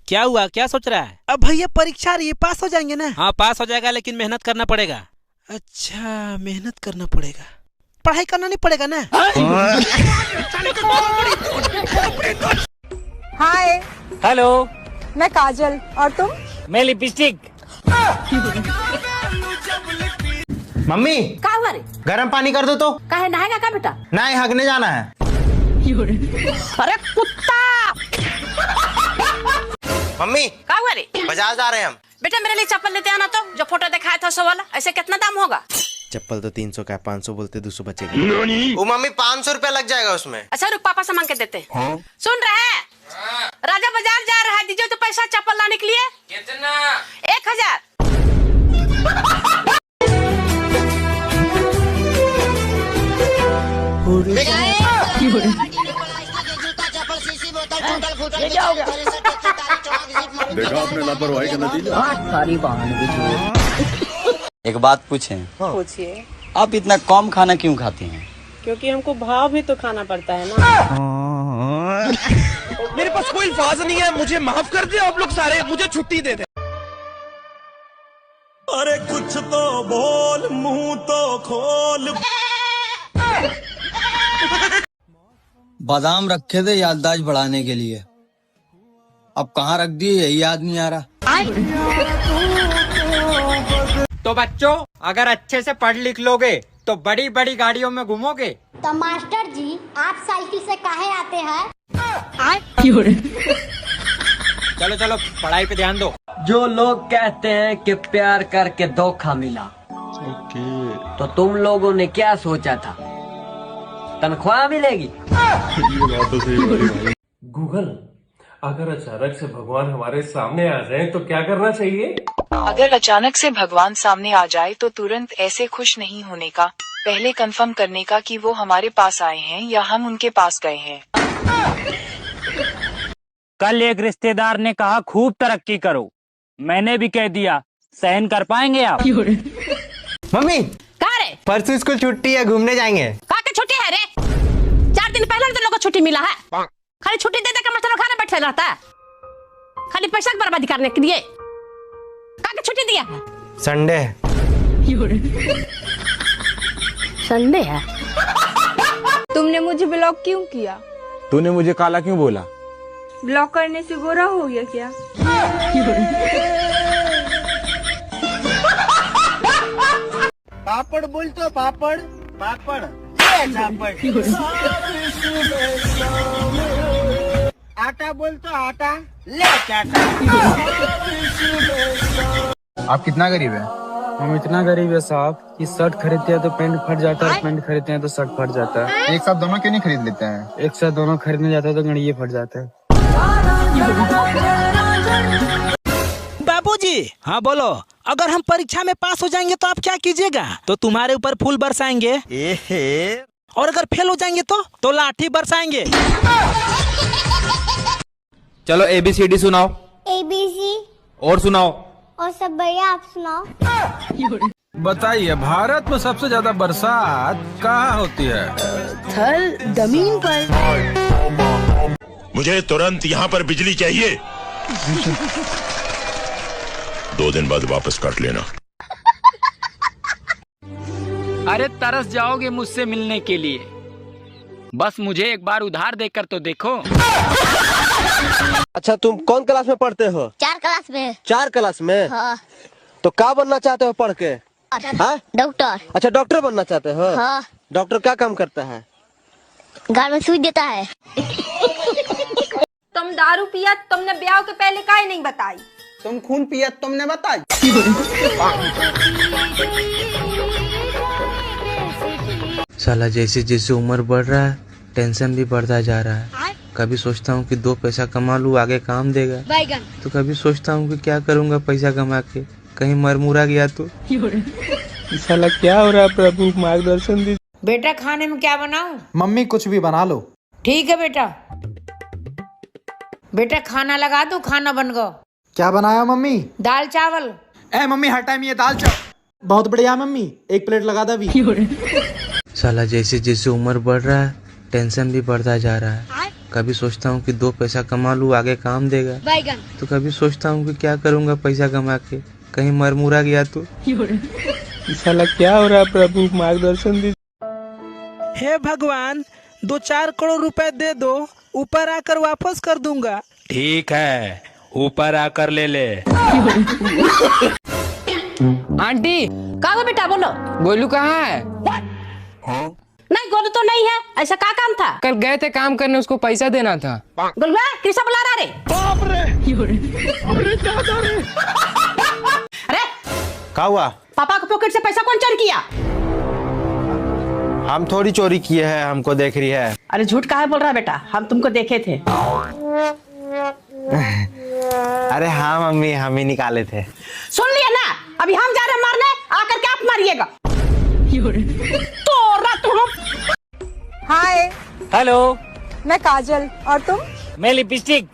क्या हुआ, क्या सोच रहा है? अब भैया परीक्षा रही है, पास हो जाएंगे ना? हाँ पास हो जाएगा, लेकिन मेहनत करना पड़ेगा। अच्छा मेहनत करना पड़ेगा, पढ़ाई करना नहीं पड़ेगा ना? हाय। हेलो। मैं काजल, और तुम? मैं लिपस्टिक। मम्मी क्या हुआ रे? गर्म पानी कर दो तो। काहे नहाएगा का बेटा? नहीं, हगने जाना है। अरे कुत्ता! मम्मी क्या हुआ रे? बाजार जा रहे हैं हम। बेटा मेरे लिए चप्पल लेते आना तो, जो फोटो दिखाया था 100 वाला। ऐसे कितना दाम होगा? चप्पल तो 300 का, 500 बोलते 200 बचेगा। वो मम्मी 500 रुपया लग जाएगा उसमें। अच्छा रुक, पापा से मांग के देते। सुन रहे हैं? राजा बाजार जा रहा है, दीजिए तो पैसा चप्पल लाने के लिए। कितना? 1000। देखा आपने लापरवाही का नतीजा। एक बात पूछें? पूछिए। आप इतना कम खाना क्यों खाती हैं? क्योंकि हमको भाव भी तो खाना पड़ता है ना। मेरे पास कोई अल्फाज नहीं है, मुझे माफ कर दे आप लोग सारे, मुझे छुट्टी दे दे। अरे कुछ तो बोल, मुंह तो खोल। बादाम रखे थे याददाश्त बढ़ाने के लिए, अब कहाँ रख दिए यही याद नहीं आ रहा। तो बच्चों, अगर अच्छे से पढ़ लिख लोगे तो बड़ी बड़ी गाड़ियों में घूमोगे। तो मास्टर जी आप साइकिल से काहे आते हैं? चलो चलो पढ़ाई पे ध्यान दो। जो लोग कहते हैं कि प्यार करके धोखा मिला, तो तुम लोगों ने क्या सोचा था? तनख्वाह मिलेगी? ये बात तो सही भाई। गूगल, अगर अचानक से भगवान हमारे सामने आ जाए तो क्या करना चाहिए? अगर अचानक से भगवान सामने आ जाए तो तुरंत ऐसे खुश नहीं होने का, पहले कंफर्म करने का कि वो हमारे पास आए हैं या हम उनके पास गए हैं। कल एक रिश्तेदार ने कहा खूब तरक्की करो, मैंने भी कह दिया, सहन कर पाएंगे आप? मम्मी कहा रे? परसों स्कूल छुट्टी है, घूमने जाएंगे। कहा के छुट्टी है रे? 4 दिन पहले तुम लोग को छुट्टी मिला है। खाली छुट्टी दे देकर मतलब खाना बैठे रहता है, खाली पैसा की बर्बादी करने के लिए। कहा के छुट्टी दिया है? संडे संडे है। तुमने मुझे ब्लॉक क्यों किया? तूने मुझे काला क्यों बोला? ब्लॉक करने से गोरा हो गया क्या? पापड़ बोल तो पापड़, पापड़ आटा बोल तो आटा, ले आटा। आप कितना गरीब है? हम इतना गरीब है साहब कि शर्ट खरीदते हैं तो पैंट फट जाता है, पैंट खरीदते हैं तो शर्ट फट जाता है। एक साथ दोनों क्यों नहीं खरीद लेते हैं? एक साथ दोनों खरीदने जाते हैं तो गणिये फट जाता है। बाबूजी। हाँ बोलो। अगर हम परीक्षा में पास हो जाएंगे तो आप क्या कीजिएगा? तो तुम्हारे ऊपर फूल बरसाएंगे। और अगर फेल हो जाएंगे तो लाठी बरसाएंगे। चलो ABCD सुनाओ। ABC और सुनाओ। और सब बढ़िया, आप सुनाओ। बताइए, भारत में सबसे ज्यादा बरसात कहाँ होती है? थल जमीन पर। मुझे तुरंत यहाँ पर बिजली चाहिए। 2 दिन बाद वापस काट लेना। अरे तरस जाओगे मुझसे मिलने के लिए, बस मुझे एक बार उधार देकर तो देखो। अच्छा तुम कौन क्लास में पढ़ते हो? 4 क्लास में। 4 क्लास में? हाँ। तो क्या बनना चाहते हो पढ़ के? डॉक्टर। अच्छा डॉक्टर बनना चाहते हो? हाँ। डॉक्टर क्या काम करता है? घर में सुई देता है। तुम दारू पिया, तुमने ब्याह के पहले काहे नहीं बताई? तुम खून पिया, तुमने बताई। साला जैसे जैसे उम्र बढ़ रहा है टेंशन भी बढ़ता जा रहा है। कभी सोचता हूँ कि 2 पैसा कमा लूँ, आगे काम देगा, तो कभी सोचता हूँ कि क्या करूँगा पैसा कमा के, कहीं मर मुरा गया तो। साला क्या हो रहा है प्रभु, मार्गदर्शन दीजिए। बेटा खाने में क्या बनाऊं? मम्मी कुछ भी बना लो। ठीक है बेटा। बेटा खाना लगा दो, खाना बन गया। क्या बनाया मम्मी? दाल चावल। मम्मी हर टाइम ये दाल चावल बहुत बढ़िया मम्मी, 1 प्लेट लगा दो अभी। साला जैसे जैसे उम्र बढ़ रहा है टेंशन भी बढ़ता जा रहा है। कभी सोचता हूँ कि 2 पैसा कमा लूँ आगे काम देगा, तो कभी सोचता हूँ कि क्या करूँगा पैसा कमा के, कहीं मर मुरा गया तो। साला क्या हो रहा है प्रभु, मार्गदर्शन दीजिए। हे भगवान 2-4 करोड़ रुपए दे दो, ऊपर आकर वापस कर दूंगा। ठीक है, ऊपर आकर ले ले। आंटी कहा हो बेटा, बोलो। गोलू कहाँ है? नहीं, गोलू तो नहीं है। ऐसा क्या काम था? कल गए थे काम करने, उसको पैसा देना था। गोलुआ किससे बुला रहा रे? बाप रे। अरे क्या हुआ? पापा के पॉकेट से पैसा कौन चोरी किया? हम थोड़ी चोरी किए हैं, हमको देख रही है। अरे झूठ काहे बोल रहा है बेटा, हम तुमको देखे थे। अरे हाँ मम्मी, हम ही निकाले थे। सुन लिया ना, अभी हम जा रहे हैं मारने, आकर के आप मारिएगा। तो तुम। हाय। हेलो, मैं काजल, और तुम? मैं लिपस्टिक।